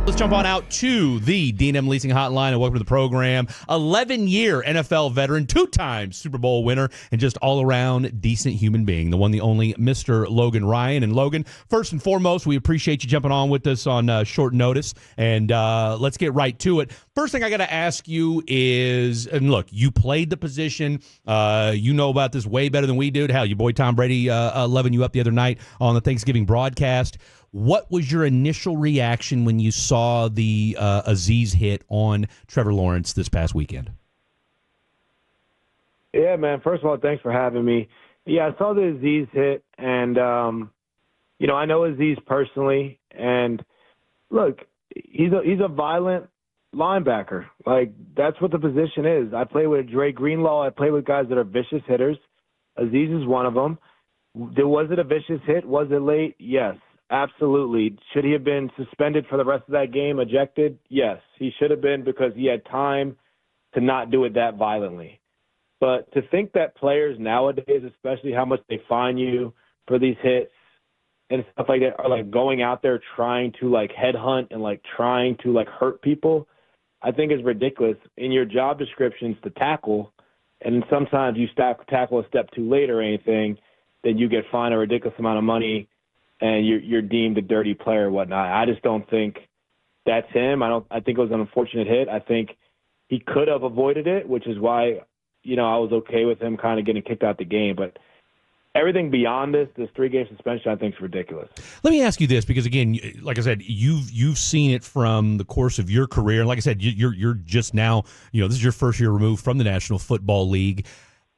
Let's jump on out to the D&M Leasing Hotline and welcome to the program. 11-year NFL veteran, two-time Super Bowl winner, and just all-around decent human being. The one, the only, Mr. Logan Ryan. And Logan, first and foremost, we appreciate you jumping on with us on short notice. And let's get right to it. First thing I got to ask you is, and look, you played the position. You know about this way better than we do. Hell, your boy Tom Brady loving you up the other night on the Thanksgiving broadcast. What was your initial reaction when you saw the Azeez hit on Trevor Lawrence this past weekend? Yeah, man. First of all, thanks for having me. Yeah, I saw the Azeez hit, and, I know Azeez personally. And, look, he's a violent linebacker. Like, that's what the position is. I play with Dre Greenlaw. I play with guys that are vicious hitters. Azeez is one of them. Was it a vicious hit? Was it late? Yes. Absolutely. Should he have been suspended for the rest of that game, ejected? Yes, he should have been because he had time to not do it that violently. But to think that players nowadays, especially how much they fine you for these hits and stuff like that, are like going out there trying to like headhunt and like trying to like hurt people, I think is ridiculous. In your job descriptions to tackle, and sometimes you tackle a step too late or anything, then you get fined a ridiculous amount of money and you're deemed a dirty player or whatnot. I just don't think that's him. I think it was an unfortunate hit. I think he could have avoided it, which is why, I was okay with him kind of getting kicked out the game. But everything beyond this 3-game suspension, I think is ridiculous. Let me ask you this, because again, like I said, you've seen it from the course of your career, and like I said, you're just now, this is your first year removed from the National Football League.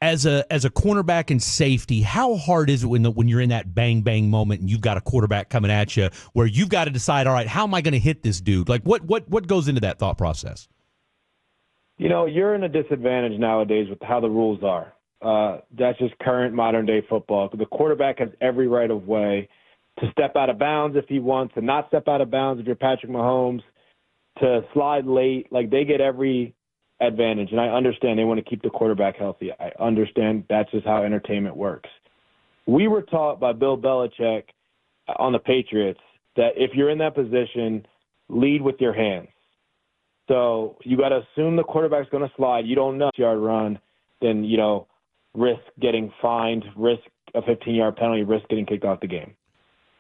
As a cornerback and safety, how hard is it when you're in that bang bang moment and you've got a quarterback coming at you where you've got to decide, all right, how am I going to hit this dude? Like what goes into that thought process? You're in a disadvantage nowadays with how the rules are. That's just current modern day football. The quarterback has every right of way to step out of bounds if he wants, to not step out of bounds if you're Patrick Mahomes, to slide late. Like, they get every advantage, and I understand they want to keep the quarterback healthy. I understand that's just how entertainment works. We were taught by Bill Belichick on the Patriots that if you're in that position, lead with your hands. So you got to assume the quarterback's going to slide. You don't know yard run, then risk getting fined, risk a 15-yard penalty, risk getting kicked off the game.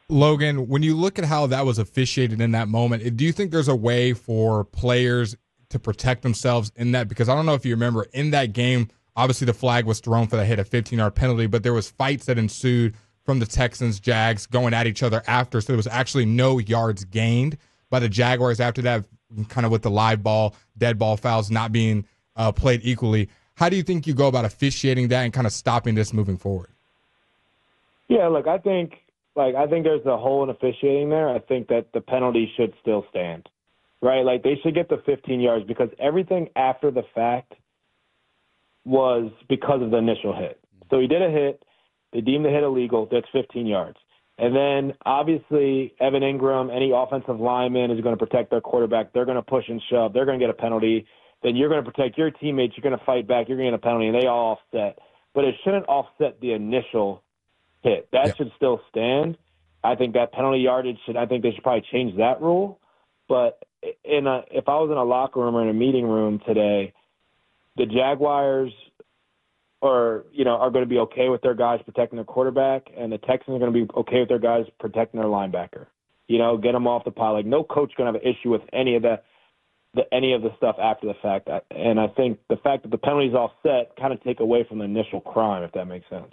Logan, when you look at how that was officiated in that moment, do you think there's a way for players to protect themselves in that? Because I don't know if you remember, in that game, obviously the flag was thrown for the hit, a 15-yard penalty, but there was fights that ensued from the Texans, Jags going at each other after, so there was actually no yards gained by the Jaguars after that, kind of with the live ball, dead ball fouls not being played equally. How do you think you go about officiating that and kind of stopping this moving forward? Yeah, look, I think there's a hole in officiating there. I think that the penalty should still stand. Right, like they should get the 15 yards because everything after the fact was because of the initial hit. So he did a hit, they deemed the hit illegal, that's 15 yards. And then obviously Evan Ingram, any offensive lineman is going to protect their quarterback. They're going to push and shove. They're going to get a penalty. Then you're going to protect your teammates. You're going to fight back. You're going to get a penalty, and they all offset. But it shouldn't offset the initial hit. That should still stand. I think that penalty yardage I think they should probably change that rule. But if I was in a locker room or in a meeting room today, the Jaguars are going to be okay with their guys protecting their quarterback, and the Texans are going to be okay with their guys protecting their linebacker. Get them off the pile. Like, no coach is going to have an issue with any of the stuff after the fact. And I think the fact that the penalties all set kind of take away from the initial crime, if that makes sense.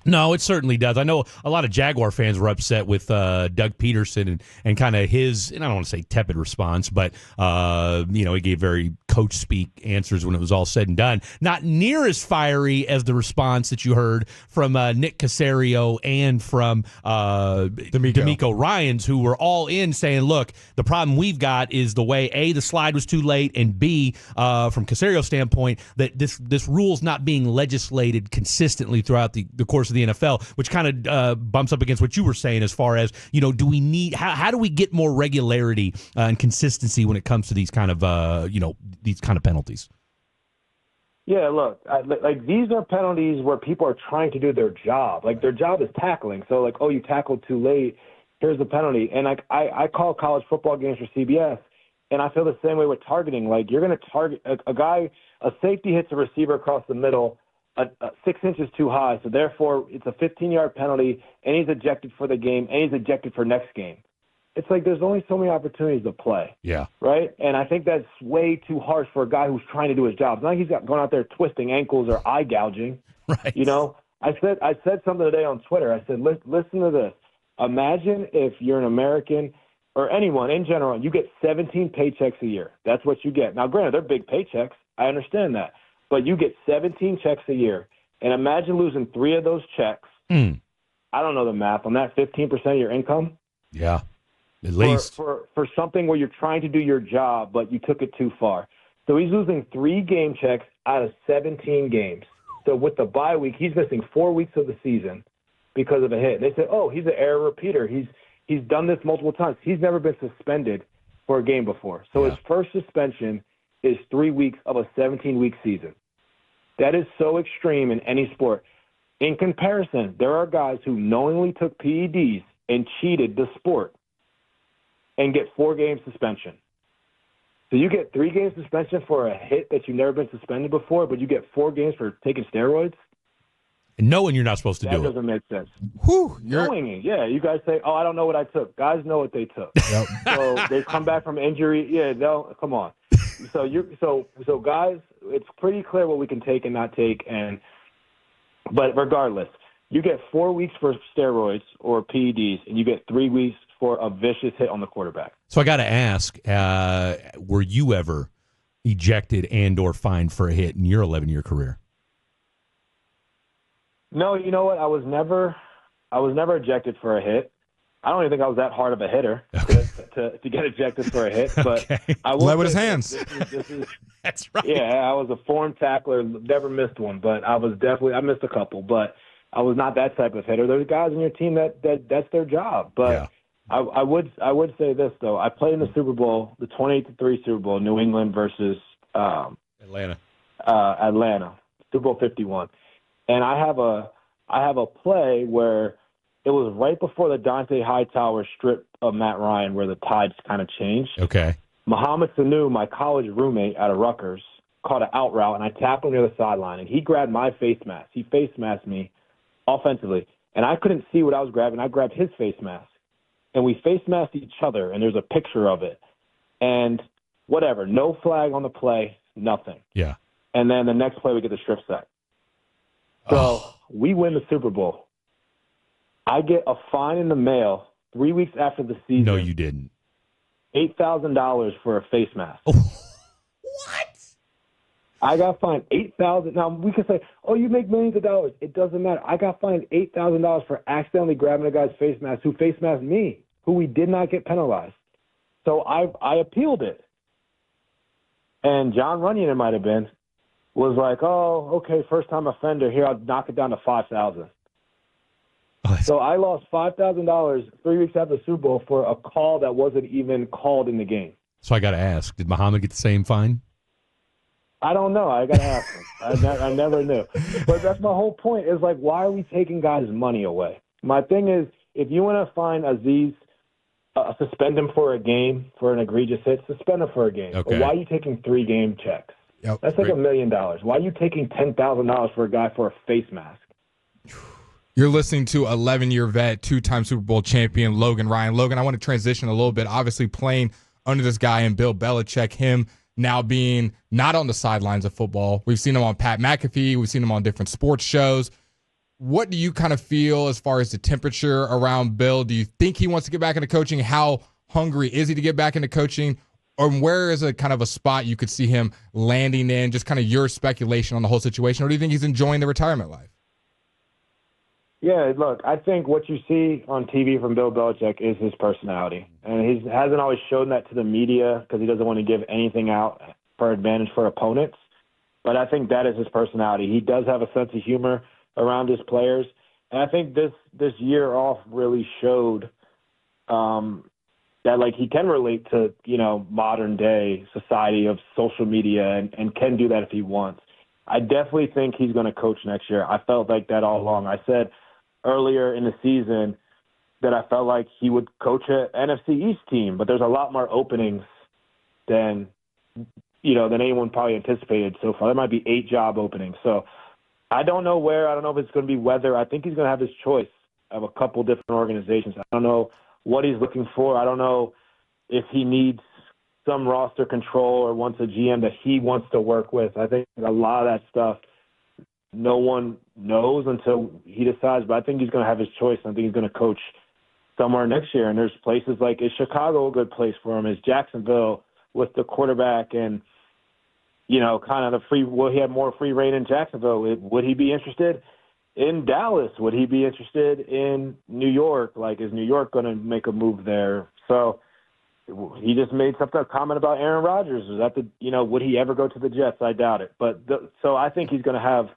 No, it certainly does. I know a lot of Jaguar fans were upset with Doug Peterson and kind of his, and I don't want to say tepid response, but, he gave very coach speak answers when it was all said and done. Not near as fiery as the response that you heard from Nick Caserio and from D'Amico Ryans, who were all in saying, look, the problem we've got is the way, A, the slide was too late, and B, from Caserio's standpoint, that this rule's not being legislated consistently throughout the course of the NFL, which kind of bumps up against what you were saying as far as, do we need, how do we get more regularity and consistency when it comes to these kind of, these kind of penalties? Yeah, look, like these are penalties where people are trying to do their job. Like, their job is tackling. So, like, oh, you tackled too late. here's the penalty. And like I call college football games for CBS, and I feel the same way with targeting. Like you're going to target a safety hits a receiver across the middle, 6 inches too high, so therefore it's a 15-yard penalty, and he's ejected for the game, and he's ejected for next game. It's like there's only so many opportunities to play. Yeah. Right? And I think that's way too harsh for a guy who's trying to do his job. It's not like he's going out there twisting ankles or eye gouging. Right. You know, I said something today on Twitter. I said, listen to this. Imagine if you're an American or anyone in general, you get 17 paychecks a year. That's what you get. Now, granted, they're big paychecks. I understand that. But you get 17 checks a year. And imagine losing 3 of those checks. I don't know the math on that, 15% of your income. Yeah. At least for something where you're trying to do your job, but you took it too far. So he's losing 3 game checks out of 17 games. So with the bye week, he's missing 4 weeks of the season because of a hit. And they said, oh, he's an error repeater. He's done this multiple times. He's never been suspended for a game before. So his first suspension is 3 weeks of a 17-week season. That is so extreme in any sport. In comparison, there are guys who knowingly took PEDs and cheated the sport and get 4 game suspension. So you get 3 game suspension for a hit that you've never been suspended before, but you get 4 games for taking steroids? And knowing you're not supposed to do it. That doesn't make sense. Whew, Knowing it, yeah. You guys say, oh, I don't know what I took. Guys know what they took. Yep. So they come back from injury. Yeah, no, come on. So guys, it's pretty clear what we can take and not take. But regardless, you get 4 weeks for steroids or PEDs, and you get 3 weeks for a vicious hit on the quarterback. So I got to ask, were you ever ejected and or fined for a hit in your 11-year career? No, you know what? I was never ejected for a hit. I don't even think I was that hard of a hitter to get ejected for a hit. But I led with his hands. That's right. Yeah, I was a form tackler, never missed one, but I missed a couple, but I was not that type of hitter. There's guys on your team that's their job. But yeah. I would say this though. I played in the Super Bowl, the 28-3 Super Bowl, New England versus Atlanta, Super Bowl 51. And I have a play where it was right before the Dante Hightower strip of Matt Ryan where the tides kind of changed. Okay. Mohamed Sanu, my college roommate out of Rutgers, caught an out route, and I tapped him near the sideline, and he grabbed my face mask. He face masked me offensively, and I couldn't see what I was grabbing. I grabbed his face mask, and we face masked each other, and there's a picture of it. And whatever, no flag on the play, nothing. Yeah. And then the next play, we get the strip sack. So we win the Super Bowl. I get a fine in the mail 3 weeks after the season. No, you didn't. $8,000 for a face mask. Oh, what? I got fined $8,000. Now we can say, "Oh, you make millions of dollars." It doesn't matter. I got fined $8,000 for accidentally grabbing a guy's face mask who face masked me, who we did not get penalized. So I appealed it, and John Runyon, it might have been, was like, "Oh, okay, first time offender. Here, I'll knock it down to $5,000." So I lost $5,000 3 weeks after the Super Bowl for a call that wasn't even called in the game. So I got to ask, did Muhammad get the same fine? I don't know. I got to ask him. I never knew. But that's my whole point is, like, why are we taking guys' money away? My thing is, if you want to fine Azeez, suspend him for a game for an egregious hit, suspend him for a game. Okay. But why are you taking 3 game checks? Yep. That's like $1 million. Why are you taking $10,000 for a guy for a face mask? You're listening to 11-year vet, 2-time Super Bowl champion, Logan Ryan. Logan, I want to transition a little bit. Obviously playing under this guy in Bill Belichick, him now being not on the sidelines of football. We've seen him on Pat McAfee. We've seen him on different sports shows. What do you kind of feel as far as the temperature around Bill? Do you think he wants to get back into coaching? How hungry is he to get back into coaching? Or where is a kind of a spot you could see him landing in? Just kind of your speculation on the whole situation. Or do you think he's enjoying the retirement life? Yeah, look, I think what you see on TV from Bill Belichick is his personality. And he hasn't always shown that to the media because he doesn't want to give anything out for advantage for opponents. But I think that is his personality. He does have a sense of humor around his players. And I think this year off really showed that, like, he can relate to, modern day society of social media and can do that if he wants. I definitely think he's going to coach next year. I felt like that all along. I said earlier in the season, that I felt like he would coach an NFC East team, but there's a lot more openings than anyone probably anticipated so far. There might be 8 job openings. So I don't know where. I don't know if it's going to be whether. I think he's going to have his choice of a couple different organizations. I don't know what he's looking for. I don't know if he needs some roster control or wants a GM that he wants to work with. I think a lot of that stuff no one knows until he decides, but I think he's going to have his choice. I think he's going to coach somewhere next year. And there's places like, is Chicago a good place for him? Is Jacksonville with the quarterback and, kind of will he have more free reign in Jacksonville? Would he be interested in Dallas? Would he be interested in New York? Like, is New York going to make a move there? So he just made a comment about Aaron Rodgers. Is that would he ever go to the Jets? I doubt it. But so I think he's going to have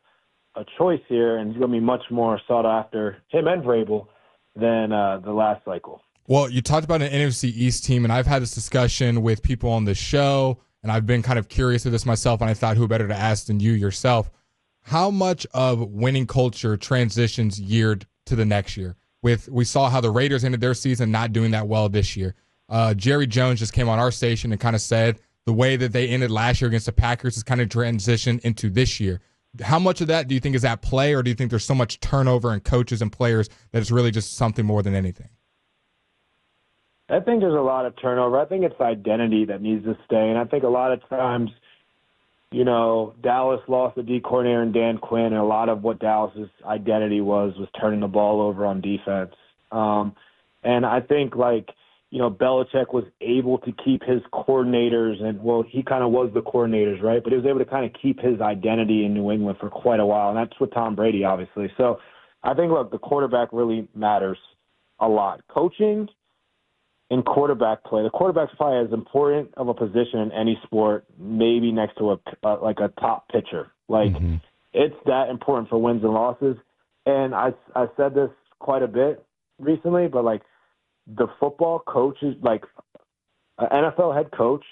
a choice here, and he's going to be much more sought after, him and Vrabel, than the last cycle. Well, you talked about an NFC East team, and I've had this discussion with people on the show, and I've been kind of curious of this myself, and I thought who better to ask than you yourself. How much of winning culture transitions year to the next year? We saw how the Raiders ended their season not doing that well this year. Jerry Jones just came on our station and kind of said the way that they ended last year against the Packers is kind of transitioned into this year. How much of that do you think is at play, or do you think there's so much turnover in coaches and players that it's really just something more than anything? I think there's a lot of turnover. I think it's identity that needs to stay. And I think a lot of times, Dallas lost the D coordinator and Dan Quinn, and a lot of what Dallas's identity was turning the ball over on defense. And I think, Belichick was able to keep his coordinators, and, he kind of was the coordinators, right? But he was able to kind of keep his identity in New England for quite a while, and that's with Tom Brady, obviously. So I think, the quarterback really matters a lot. Coaching and quarterback play, the quarterback's probably as important of a position in any sport, maybe next to a top pitcher. It's that important for wins and losses. And I said this quite a bit recently, but, the football coach is an NFL head coach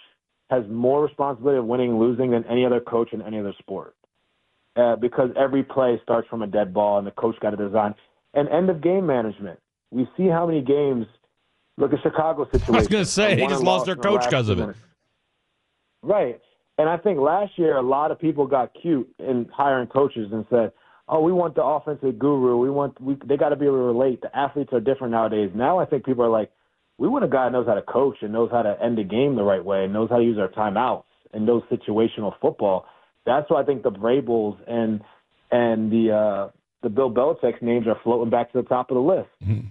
has more responsibility of winning and losing than any other coach in any other sport. Because every play starts from a dead ball and the coach got to design. And end of game management. We see how many games, look at Chicago's situation. I was going to say, they just lost their coach because of it. Right. And I think last year a lot of people got cute in hiring coaches and said, oh, we want the offensive guru. They got to be able to relate. The athletes are different nowadays. Now I think people are like, we want a guy that knows how to coach and knows how to end a game the right way and knows how to use our timeouts and knows situational football. That's why I think the Vrabels and the Bill Belichick names are floating back to the top of the list. Mm-hmm.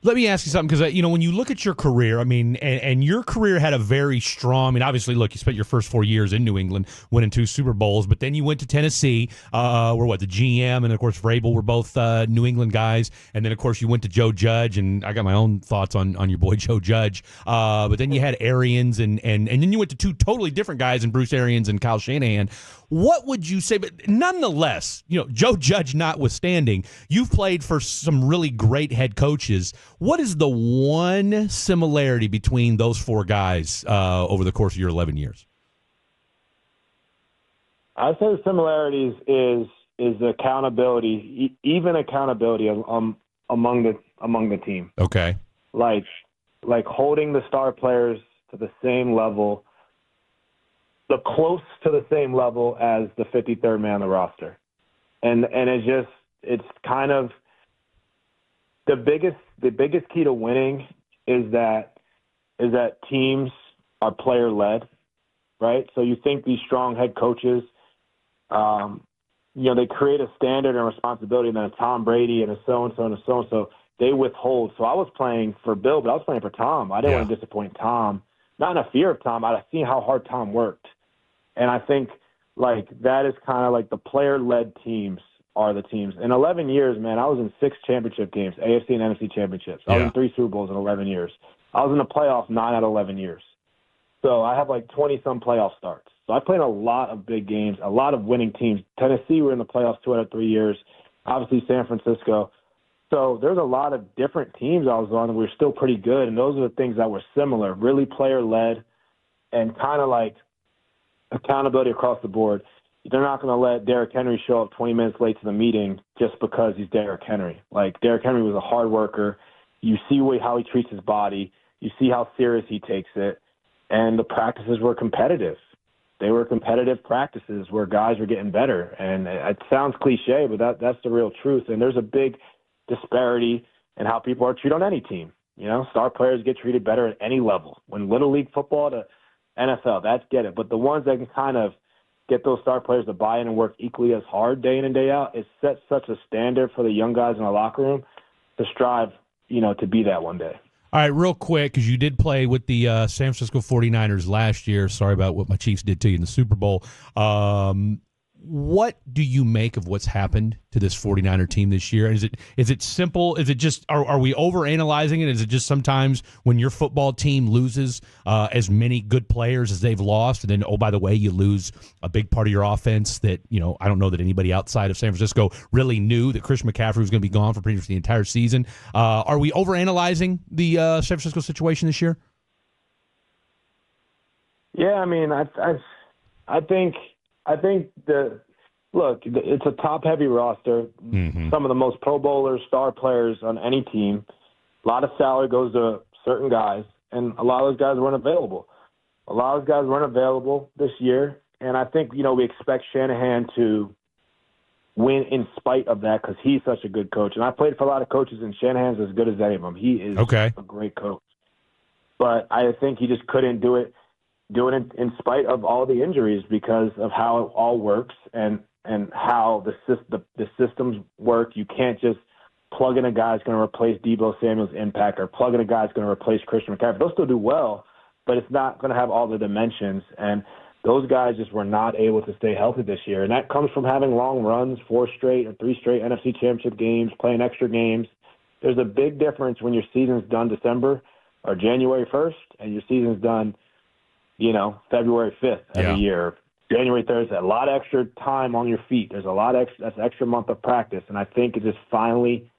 Let me ask you something, because, when you look at your career, and your career had a very strong, obviously, look, you spent your first 4 years in New England, winning 2 Super Bowls, but then you went to Tennessee, where the GM and, of course, Vrabel were both New England guys, and then, of course, you went to Joe Judge, and I got my own thoughts on your boy Joe Judge, but then you had Arians, and then you went to 2 totally different guys in Bruce Arians and Kyle Shanahan. What would you say? But nonetheless, Joe Judge notwithstanding, you've played for some really great head coaches. What is the one similarity between those 4 guys over the course of your 11 years? I'd say the similarities is the accountability, even accountability among the team. Okay. Like holding the star players to the same level, close to the same level as the 53rd man on the roster. And it's kind of the biggest key to winning is that teams are player led, right? So you think these strong head coaches, they create a standard and responsibility, and then a Tom Brady and a so-and-so and a so-and-so, they withhold. So I was playing for Bill, but I was playing for Tom. I didn't want to disappoint Tom, not in a fear of Tom. I've seen how hard Tom worked. And I think, that is kind of the player-led teams are the teams. In 11 years, man, I was in 6 championship games, AFC and NFC championships. I was in 3 Super Bowls in 11 years. I was in the playoffs 9 out of 11 years. So I have 20-some playoff starts. So I played a lot of big games, a lot of winning teams. Tennessee were in the playoffs 2 out of 3 years, obviously San Francisco. So there's a lot of different teams I was on, and we were still pretty good. And those are the things that were similar, really player-led and kind of accountability across the board. They're not going to let Derrick Henry show up 20 minutes late to the meeting just because he's Derrick Henry. Derrick Henry was a hard worker. you see how he treats his body. You see how serious he takes it. And the practices were competitive. They were competitive practices where guys were getting better. And it sounds cliche, but that's the real truth. And there's a big disparity in how people are treated on any team. You know, star players get treated better at any level. When Little League football to NFL, that's get it. But the ones that can kind of get those star players to buy in and work equally as hard day in and day out, it sets such a standard for the young guys in the locker room to strive, to be that one day. All right, real quick, because you did play with the San Francisco 49ers last year. Sorry about what my Chiefs did to you in the Super Bowl. What do you make of what's happened to this 49er team this year? Is it simple? Is it just are we overanalyzing it? Is it just sometimes when your football team loses as many good players as they've lost, and then, oh, by the way, you lose a big part of your offense that, I don't know that anybody outside of San Francisco really knew that Christian McCaffrey was going to be gone for pretty much the entire season. Are we overanalyzing the San Francisco situation this year? Yeah, I mean, I think it's a top-heavy roster. Mm-hmm. Some of the most Pro Bowlers, star players on any team. A lot of salary goes to certain guys, and a lot of those guys weren't available. A lot of those guys weren't available this year, and I think, we expect Shanahan to win in spite of that because he's such a good coach. And I played for a lot of coaches, and Shanahan's as good as any of them. He is a great coach. But I think he just couldn't do it in spite of all the injuries because of how it all works and how the systems work. You can't just plug in a guy who's going to replace Deebo Samuel's impact or plug in a guy who's going to replace Christian McCaffrey. They'll still do well, but it's not going to have all the dimensions. And those guys just were not able to stay healthy this year. And that comes from having long runs, 4 straight or 3 straight NFC Championship games, playing extra games. There's a big difference when your season's done December or January 1st and your season's done February 5th every year, January 3rd. A lot of extra time on your feet. There's a lot of that's extra month of practice. And I think it just finally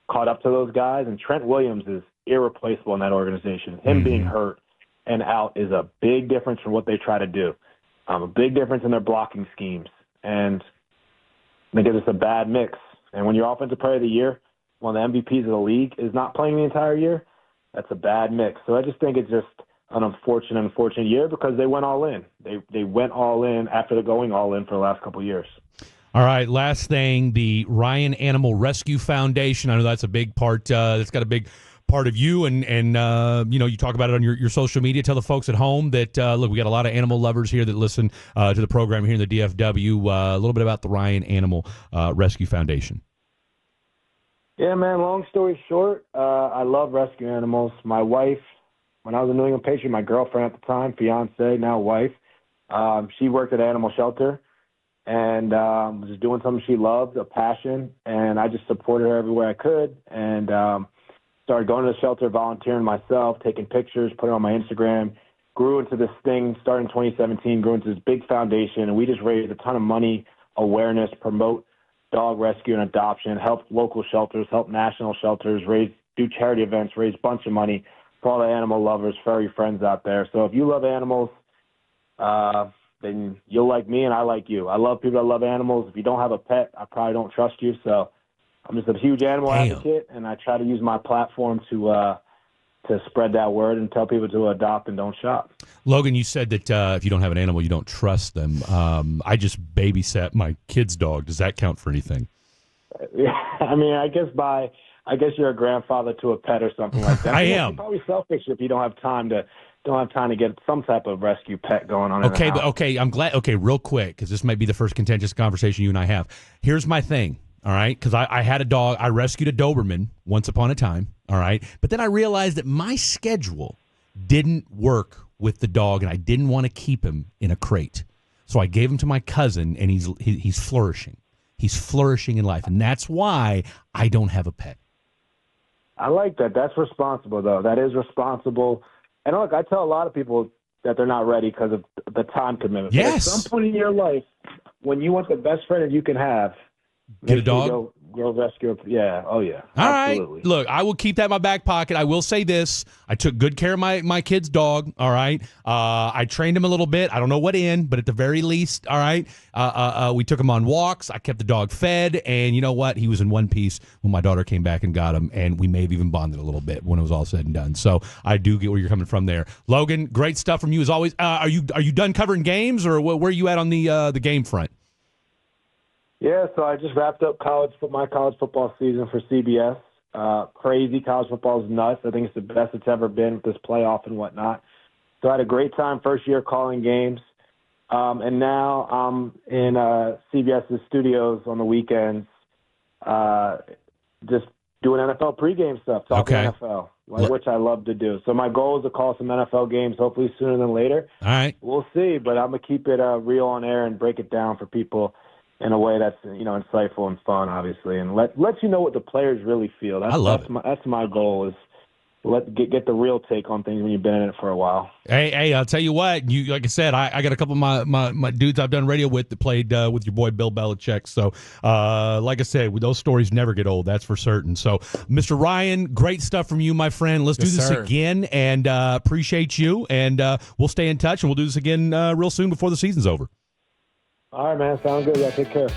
caught up to those guys. And Trent Williams is irreplaceable in that organization. Him being hurt and out is a big difference from what they try to do. A big difference in their blocking schemes. And I think it's just a bad mix. And when your offensive player of the year, one of the MVPs of the league, is not playing the entire year, that's a bad mix. So I just think it's just an unfortunate year because they went all in. They went all in after going all in for the last couple of years. All right, last thing, the Ryan Animal Rescue Foundation. I know that's a big part. That's got a big part of you, and you talk about it on your social media. Tell the folks at home that, look, we got a lot of animal lovers here that listen to the program here in the DFW. A little bit about the Ryan Animal Rescue Foundation. Yeah, man, long story short, I love rescue animals. My wife, when I was a New England Patriot, my girlfriend at the time, fiance, now wife, she worked at an animal shelter and was just doing something she loved, a passion, and I just supported her everywhere I could and started going to the shelter, volunteering myself, taking pictures, putting it on my Instagram, grew into this thing, started in 2017, grew into this big foundation, and we just raised a ton of money, awareness, promote dog rescue and adoption, help local shelters, help national shelters, do charity events, raise a bunch of money for all the animal lovers, furry friends out there. So if you love animals, then you'll like me and I like you. I love people that love animals. If you don't have a pet, I probably don't trust you. So I'm just a huge animal advocate, and I try to use my platform to spread that word and tell people to adopt and don't shop. Logan, you said that if you don't have an animal, you don't trust them. I just babysat my kid's dog. Does that count for anything? Yeah, I mean, I guess you're a grandfather to a pet or something like that. I am. You're probably selfish if you don't have time to get some type of rescue pet going on. Okay, but I'm glad. Okay, real quick, because this might be the first contentious conversation you and I have. Here's my thing. All right, because I had a dog. I rescued a Doberman once upon a time. All right, but then I realized that my schedule didn't work with the dog, and I didn't want to keep him in a crate. So I gave him to my cousin, and he's flourishing. He's flourishing in life, and that's why I don't have a pet. I like that. That's responsible, though. That is responsible. And look, I tell a lot of people that they're not ready because of the time commitment. Yes. But at some point in your life, when you want the best friend that you can have, get a dog. Go rescue. Yeah. Oh, yeah. All Absolutely. right. Look, I will keep that in my back pocket. I will say this. I took good care of my kid's dog, all right? I trained him a little bit. I don't know what in, but at the very least, all right? We took him on walks. I kept the dog fed, and you know what? He was in one piece when my daughter came back and got him, and we may have even bonded a little bit when it was all said and done. So I do get where you're coming from there. Logan, great stuff from you as always. Are you done covering games, or where are you at on the game front? Yeah, so I just wrapped up my college football season for CBS. Crazy. College football is nuts. I think it's the best it's ever been with this playoff and whatnot. So I had a great time first year calling games. And now I'm in CBS's studios on the weekends just doing NFL pregame stuff, talking NFL, which I love to do. So my goal is to call some NFL games hopefully sooner than later. All right. We'll see, but I'm going to keep it real on air and break it down for people in a way that's insightful and fun, obviously, and let you know what the players really feel. That's my goal is get the real take on things when you've been in it for a while. Hey, I'll tell you what. You like I said, I got a couple of my dudes I've done radio with that played with your boy Bill Belichick. So, like I said, those stories never get old. That's for certain. So, Mr. Ryan, great stuff from you, my friend. Let's do this again, and appreciate you. And we'll stay in touch, and we'll do this again real soon before the season's over. All right, man. Sounds good. Yeah, take care.